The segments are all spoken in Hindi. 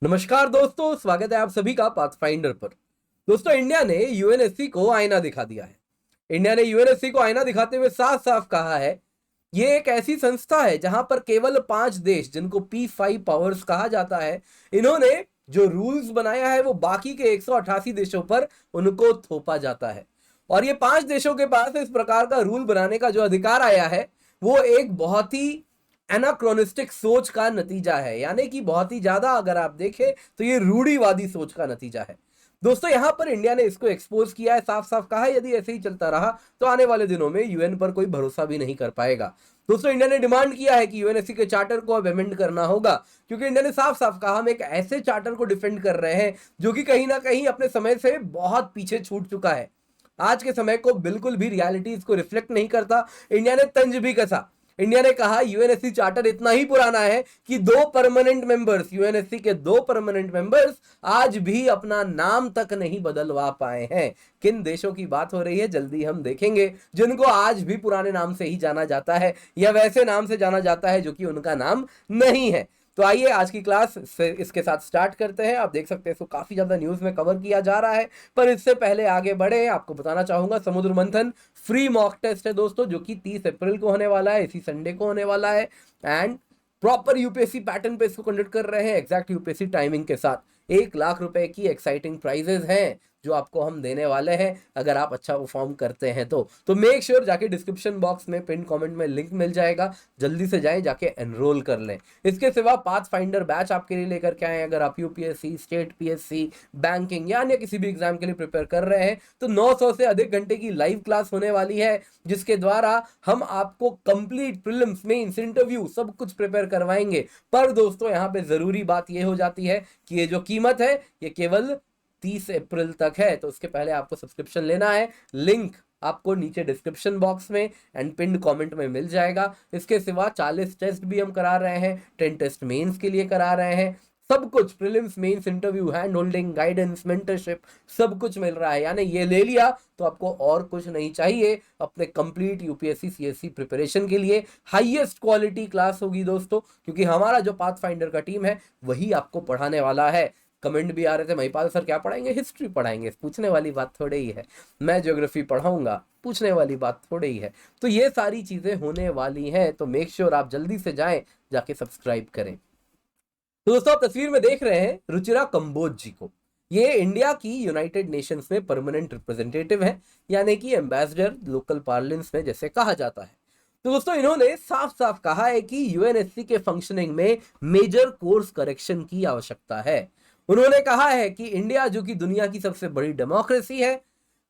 नमस्कार दोस्तों, स्वागत है आप सभी का पाथफाइंडर पर। दोस्तों, इंडिया ने यूएनएससी को आईना दिखा दिया है। इंडिया ने यूएनएससी को आईना दिखाते हुए साफ साफ कहा है, ये एक ऐसी संस्था है जहां पर केवल 5 देश, जिनको P5 पावर्स कहा जाता है, इन्होंने जो रूल्स बनाया है वो बाकी के 188 देशों पर उनको थोपा जाता है। और ये 5 देशों के पास इस प्रकार का रूल बनाने का जो अधिकार आया है वो एक बहुत ही एनाक्रोनिस्टिक सोच का नतीजा है, यानी कि बहुत ही ज्यादा अगर आप देखें तो ये रूढ़िवादी सोच का नतीजा है। दोस्तों, यहां पर इंडिया ने इसको एक्सपोज किया है, साफ साफ कहा है यदि ऐसे ही चलता रहा तो आने वाले दिनों में यूएन पर कोई भरोसा भी नहीं कर पाएगा। दोस्तों, इंडिया ने डिमांड किया है कि यूएनएससी के चार्टर को अब अमेंड करना होगा, क्योंकि इंडिया ने साफ साफ कहा हम एक ऐसे चार्टर को डिफेंड कर रहे हैं जो कि कहीं ना कहीं अपने समय से बहुत पीछे छूट चुका है, आज के समय को बिल्कुल भी रियलिटीज को रिफ्लेक्ट नहीं करता। इंडिया ने तंज भी कसा। इंडिया ने कहा यूएनएससी चार्टर इतना ही पुराना है कि यूएनएससी के 2 परमानेंट मेंबर्स आज भी अपना नाम तक नहीं बदलवा पाए हैं। किन देशों की बात हो रही है जल्दी हम देखेंगे, जिनको आज भी पुराने नाम से ही जाना जाता है या वैसे नाम से जाना जाता है जो कि उनका नाम नहीं है। तो आइए आज की क्लास से इसके साथ स्टार्ट करते हैं। आप देख सकते हैं इसको काफी ज्यादा न्यूज में कवर किया जा रहा है, पर इससे पहले आगे बढ़े आपको बताना चाहूंगा समुद्र मंथन फ्री मॉक टेस्ट है दोस्तों, जो कि 30 अप्रैल को होने वाला है, इसी संडे को होने वाला है। एंड प्रॉपर यूपीएससी पैटर्न पे इसको कंडक्ट कर रहे हैं, एग्जैक्ट यूपीएससी टाइमिंग के साथ। 1 लाख रुपए की एक्साइटिंग प्राइजेस हैं जो आपको हम देने वाले हैं अगर आप अच्छा परफॉर्म करते हैं तो मेक श्योर जाके डिस्क्रिप्शन बॉक्स में पिन कमेंट में लिंक मिल जाएगा, जल्दी से जाएं, जाके एनरोल कर लें। इसके सिवा पाथ फाइंडर बैच आपके लिए लेकर के आए। अगर आप यूपीएससी, स्टेट पीएससी, बैंकिंग या अन्य किसी भी एग्जाम के लिए प्रिपेयर कर रहे हैं तो 900 से अधिक घंटे की लाइव क्लास होने वाली है, जिसके द्वारा हम आपको कंप्लीट प्रीलिम्स, मेंस, इंटरव्यू सब कुछ प्रिपेयर करवाएंगे। पर दोस्तों, यहाँ पे जरूरी बात यह हो जाती है कि ये जो कीमत है ये केवल 30 अप्रैल तक है, तो उसके पहले आपको सब्सक्रिप्शन लेना है। लिंक आपको नीचे डिस्क्रिप्शन बॉक्स में एंड पिन कमेंट में मिल जाएगा। इसके सिवा 40 टेस्ट भी हम करा रहे हैं, 10 टेस्ट मेंस के लिए करा रहे हैं, सब कुछ prelims, mains, interview, hand holding, guidance, mentorship सब कुछ मिल रहा है। यानी ये ले लिया तो आपको और कुछ नहीं चाहिए अपने कंप्लीट यूपीएससी सीएससी प्रिपरेशन के लिए। हाईएस्ट क्वालिटी क्लास होगी दोस्तों, क्योंकि हमारा जो पाथ फाइंडर का टीम है वही आपको पढ़ाने वाला है। कमेंट भी आ रहे थे, महिपाल सर क्या पढ़ाएंगे? हिस्ट्री पढ़ाएंगे, पूछने वाली बात थोड़ी ही है। मैं ज्योग्राफी पढ़ाऊंगा, पूछने वाली बात थोड़ी ही है। तो ये सारी चीजें होने वाली हैं, तो मेक श्योर आप जल्दी से जाएं, जाके सब्सक्राइब करें। तो दोस्तों, आप तस्वीर में देख रहे हैं रुचिरा कंबोज जी को। ये इंडिया की यूनाइटेड नेशंस में परमानेंट रिप्रेजेंटेटिव है, यानी कि एम्बेसडर लोकल पार्लिमेंट्स में जैसे कहा जाता है। तो दोस्तों, इन्होंने साफ साफ कहा है कि यूएनएससी के फंक्शनिंग में मेजर कोर्स करेक्शन की आवश्यकता है। उन्होंने कहा है कि इंडिया, जो कि दुनिया की सबसे बड़ी डेमोक्रेसी है,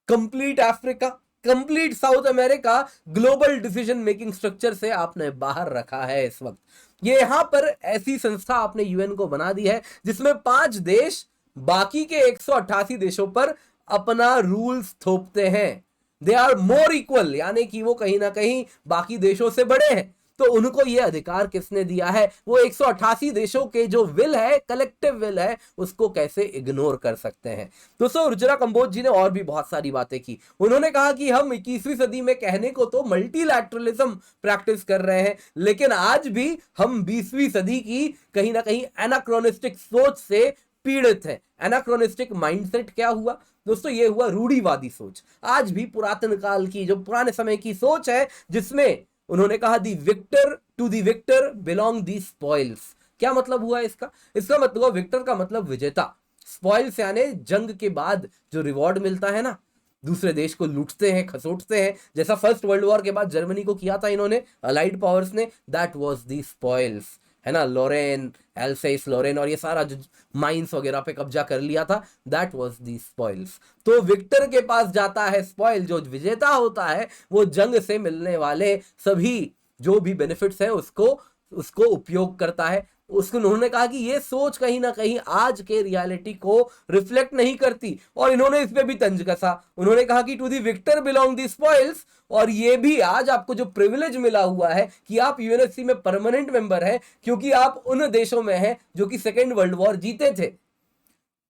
complete Africa, complete south America, global decision making structure से आपने बाहर रखा है इस वक्त। ये यहां पर ऐसी संस्था आपने यूएन को बना दी है जिसमें 5 देश बाकी के 188 देशों पर अपना रूल्स थोपते हैं। दे आर मोर इक्वल, यानी कि वो कहीं ना कहीं बाकी देशों से बड़े हैं। तो उनको ये अधिकार किसने दिया है? वो 188 देशों के जो विल है, कलेक्टिव विल है, उसको कैसे इग्नोर कर सकते हैं? दोस्तों, रुचिरा कंबोज जी ने और भी बहुत सारी बातें की। उन्होंने कहा कि हम 21वीं सदी में कहने को तो मल्टीलैटरलिज्म प्रैक्टिस कर रहे हैं, लेकिन आज भी हम 20वीं सदी की कहीं ना कहीं एनाक्रोनिस्टिक सोच से पीड़ित है। एनाक्रोनिस्टिक माइंडसेट क्या हुआ दोस्तों? ये हुआ रूढ़िवादी सोच। आज भी पुरातन काल की, जो पुराने समय की सोच है, जिसमें उन्होंने कहा the victor to the victor belong the spoils. क्या मतलब हुआ इसका? इसका मतलब हुआ, विक्टर का मतलब विजेता, स्पॉइल्स यानी जंग के बाद जो रिवॉर्ड मिलता है ना, दूसरे देश को लूटते हैं, खसोटते हैं, जैसा फर्स्ट वर्ल्ड वॉर के बाद जर्मनी को किया था इन्होंने, अलाइड पावर्स ने, दैट वाज दी स्पॉइल्स, है ना। लोरेन, एल्सेस लोरेन और ये सारा जो माइंस वगैरह पे कब्जा कर लिया था, दैट वाज दी स्पॉइल्स। तो विक्टर के पास जाता है स्पॉइल, जो विजेता होता है वो जंग से मिलने वाले सभी जो भी बेनिफिट्स है उसको उसको उपयोग करता है। उसको उन्होंने कहा कि ये सोच कहीं ना कहीं आज के रियलिटी को रिफ्लेक्ट नहीं करती, और इन्होंने इस पे भी तंज कसा। उन्होंने कहा कि to the victor belong the spoils, और ये भी आज आपको जो प्रिविलेज मिला हुआ है कि आप यूएनएससी में परमानेंट मेंबर हैं, क्योंकि आप उन देशों में हैं जो कि सेकेंड वर्ल्ड वॉर जीते थे।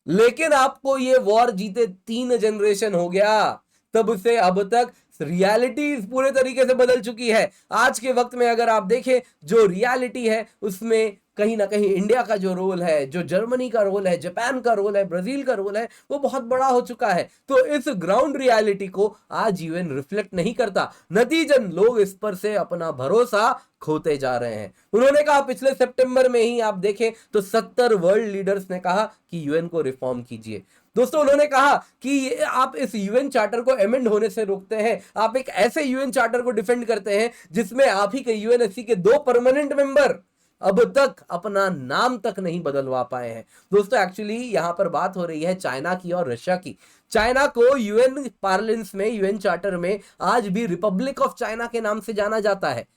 लेकिन आपको ये वॉर जीते 3 जनरेशन हो गया, तब से अब तक रियलिटी पूरे तरीके से बदल चुकी है। आज के वक्त में अगर आप देखें जो रियलिटी है उसमें कहीं ना कहीं इंडिया का जो रोल है, जो जर्मनी का रोल है, जापान का रोल है, ब्राजील का रोल है, वो बहुत बड़ा हो चुका है। तो इस ग्राउंड रियलिटी को आज यूएन रिफ्लेक्ट नहीं करता, नतीजन लोग इस पर से अपना भरोसा खोते जा रहे हैं। उन्होंने कहा, पिछले सितंबर में ही आप देखें तो 70 वर्ल्ड लीडर्स ने कहा कि यूएन को रिफॉर्म कीजिए। दोस्तों, उन्होंने कहा कि आप इस यूएन चार्टर को अमेंड होने से रोकते हैं, आप एक ऐसे यूएन चार्टर को डिफेंड करते हैं जिसमें आप ही के यूएनएससी के 2 परमानेंट मेंबर अब तक अपना नाम तक नहीं बदलवा पाए हैं। दोस्तों, एक्चुअली यहां पर बात हो रही है चाइना की और रशिया की। चाइना को यूएन पार्लिमेंट्स में, यूएन चार्टर में आज भी रिपब्लिक ऑफ चाइना के नाम से जाना जाता है।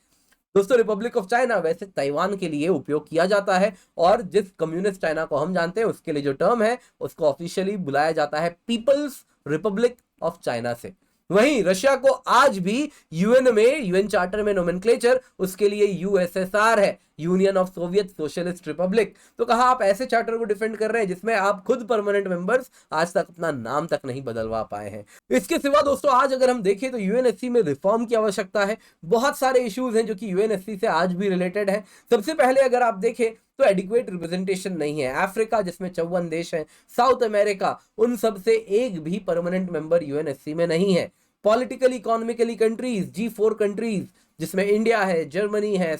दोस्तों, रिपब्लिक ऑफ चाइना वैसे ताइवान के लिए उपयोग किया जाता है, और जिस कम्युनिस्ट चाइना को हम जानते हैं उसके लिए जो टर्म है उसको ऑफिशियली बुलाया जाता है पीपल्स रिपब्लिक ऑफ चाइना से। वहीं रशिया को आज भी यूएन में, यूएन चार्टर में नोमेनक्लेचर उसके लिए यूएसएसआर है, union of Soviet socialist Republic. तो कहा, आप ऐसे चार्टर को डिफेंड कर रहे हैं जिसमें आप खुद परमानेंट मेंबर्स आज तक अपना नाम तक नहीं बदलवा पाए हैं। इसके सिवा दोस्तों, आज अगर हम देखें तो यूएनएससी में रिफॉर्म की आवश्यकता है। बहुत सारे इश्यूज हैं जो कि यूएनएससी से आज भी रिलेटेड है। सबसे पहले अगर आप देखें तो एडिक्वेट रिप्रेजेंटेशन नहीं है। अफ्रीका जिसमें 54 देश हैं, साउथ अमेरिका, उन सब से एक भी परमानेंट मेंबर यूएनएससी में नहीं है। Politically economically countries, G4 countries जिसमें इंडिया है, जर्मनी है,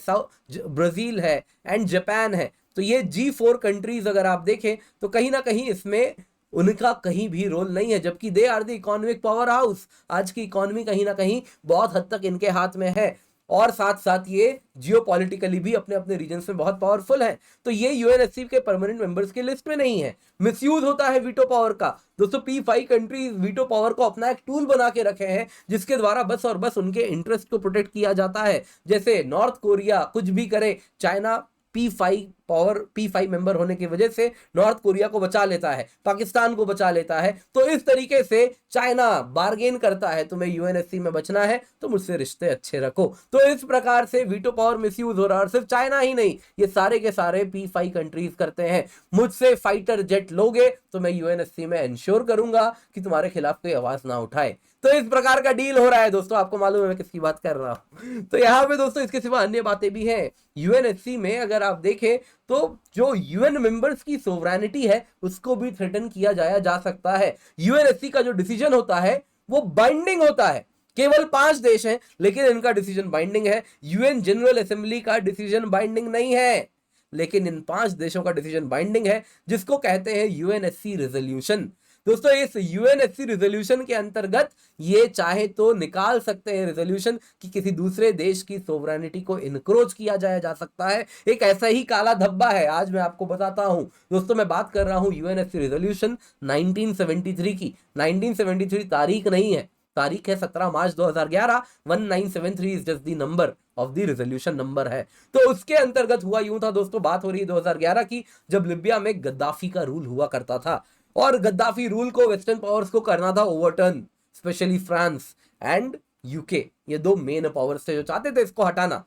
ब्राजील है एंड जापान है, तो ये G4 कंट्रीज अगर आप देखें तो कहीं ना कहीं इसमें उनका कहीं भी रोल नहीं है, जबकि they are the economic powerhouse. आज की इकोनॉमी कहीं ना कहीं बहुत हद तक इनके हाथ में है, और साथ साथ ये जियोपॉलिटिकली भी अपने अपने रीजन्स में बहुत पावरफुल है। तो ये यूएनएससी के परमानेंट मेंबर्स के लिस्ट में नहीं है। मिसयूज होता है वीटो पावर का। दोस्तों, P5 कंट्रीज वीटो पावर को अपना एक टूल बना के रखे हैं जिसके द्वारा बस और बस उनके इंटरेस्ट को प्रोटेक्ट किया जाता है। जैसे नॉर्थ कोरिया कुछ भी करे, चाइना P5 मेंबर होने की वजह से नॉर्थ कोरिया को बचा लेता है, पाकिस्तान को बचा लेता है। तो इस तरीके से चाइना बार्गेन करता है, तुम्हें यूएनएससी में बचना है तो मुझसे रिश्ते अच्छे रखो। तो इस प्रकार से वीटो पावर मिसयूज हो रहा है, और सिर्फ चाइना ही नहीं, ये सारे के सारे P5 कंट्रीज करते हैं। मुझसे फाइटर जेट लोगे तो मैं यूएनएससी में इंश्योर करूंगा कि तुम्हारे खिलाफ कोई आवाज ना उठाए। तो इस प्रकार का डील हो रहा है। दोस्तों, आपको मालूम है मैं किसकी बात कर रहा हूं। तो यहां पे दोस्तों इसके सिवा अन्य बातें भी हैं। यूएनएससी में अगर आप देखें तो जो यूएन मेंबर्स की सोवरेनिटी है उसको भी थ्रेटन किया जा सकता है। यूएनएससी का जो डिसीजन होता है वो बाइंडिंग होता है। केवल 5 देश हैं लेकिन इनका डिसीजन बाइंडिंग है। यूएन जनरल असेंबली का डिसीजन बाइंडिंग नहीं है, लेकिन इन 5 देशों का डिसीजन बाइंडिंग है, जिसको कहते हैं यूएनएससी रेजोल्यूशन। दोस्तों, इस यूएनएससी रेजोल्यूशन के अंतर्गत ये चाहे तो निकाल सकते हैं रेजोल्यूशन कि किसी दूसरे देश की सोवरेनिटी को इनक्रोच किया जा सकता है। एक ऐसा ही काला धब्बा है, आज मैं आपको बताता हूं। दोस्तों, मैं बात कर रहा हूं यूएनएससी रेजोल्यूशन 1973 की। 1973 तारीख नहीं है, तारीख है 17 मार्च 2011। 1973 is just the number of the resolution number है। तो उसके अंतर्गत हुआ यूं था दोस्तों, बात हो रही है 2011 की, जब लिबिया में गद्दाफी का रूल हुआ करता था, और गद्दाफी रूल को वेस्टर्न पावर्स को करना था overturn, specially France and UK. ये 2 मेन पावर्स थे जो चाहते थे इसको हटाना।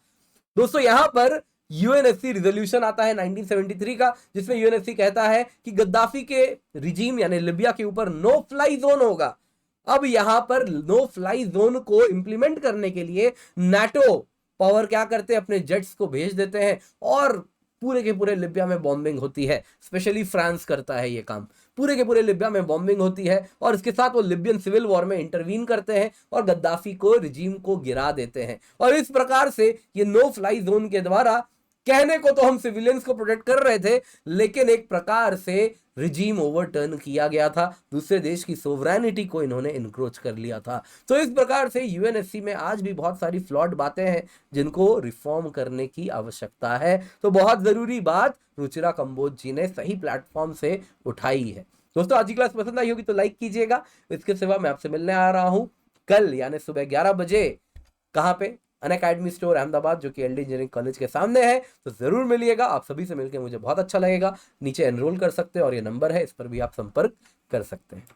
दोस्तों, यहां पर यूएनएससी रिजोल्यूशन आता है 1973 का, जिसमें यूएनएससी कहता है कि गद्दाफी के रिजीम यानी लिबिया के ऊपर नो फ्लाई जोन होगा। अब यहां पर नो फ्लाई जोन को इंप्लीमेंट करने के लिए नाटो पावर क्या करते हैं, अपने जेट्स को भेज देते हैं, और पूरे के पूरे लिबिया में बॉम्बिंग होती है। स्पेशली फ्रांस करता है ये काम, पूरे के पूरे लिबिया में बॉम्बिंग होती है, और इसके साथ वो लिबियन सिविल वॉर में इंटरवीन करते हैं और गद्दाफी को, रिजीम को गिरा देते हैं। और इस प्रकार से ये नो फ्लाई जोन के द्वारा, कहने को तो हम सिविलियंस को प्रोटेक्ट कर रहे थे, लेकिन एक प्रकार से रिजीम ओवरटर्न किया गया था, दूसरे देश की सोवरेनिटी को इन्होंने इनक्रोच कर लिया था। तो इस प्रकार से यूएनएससी में आज भी बहुत सारी फ्लॉड बातें हैं जिनको रिफॉर्म करने की आवश्यकता है। तो बहुत जरूरी बात रुचिरा कंबोज जी ने सही प्लेटफॉर्म से उठाई है। दोस्तों, आज की क्लास पसंद आई होगी तो लाइक कीजिएगा। इसके सिवा मैं आपसे मिलने आ रहा हूं कल यानी सुबह 11 बजे। कहां पे? अनअकैडमी स्टोर अहमदाबाद, जो कि एलडी इंजीनियरिंग कॉलेज के सामने है। तो जरूर मिलिएगा, आप सभी से मिलकर मुझे बहुत अच्छा लगेगा। नीचे एनरोल कर सकते हैं और ये नंबर है, इस पर भी आप संपर्क कर सकते हैं।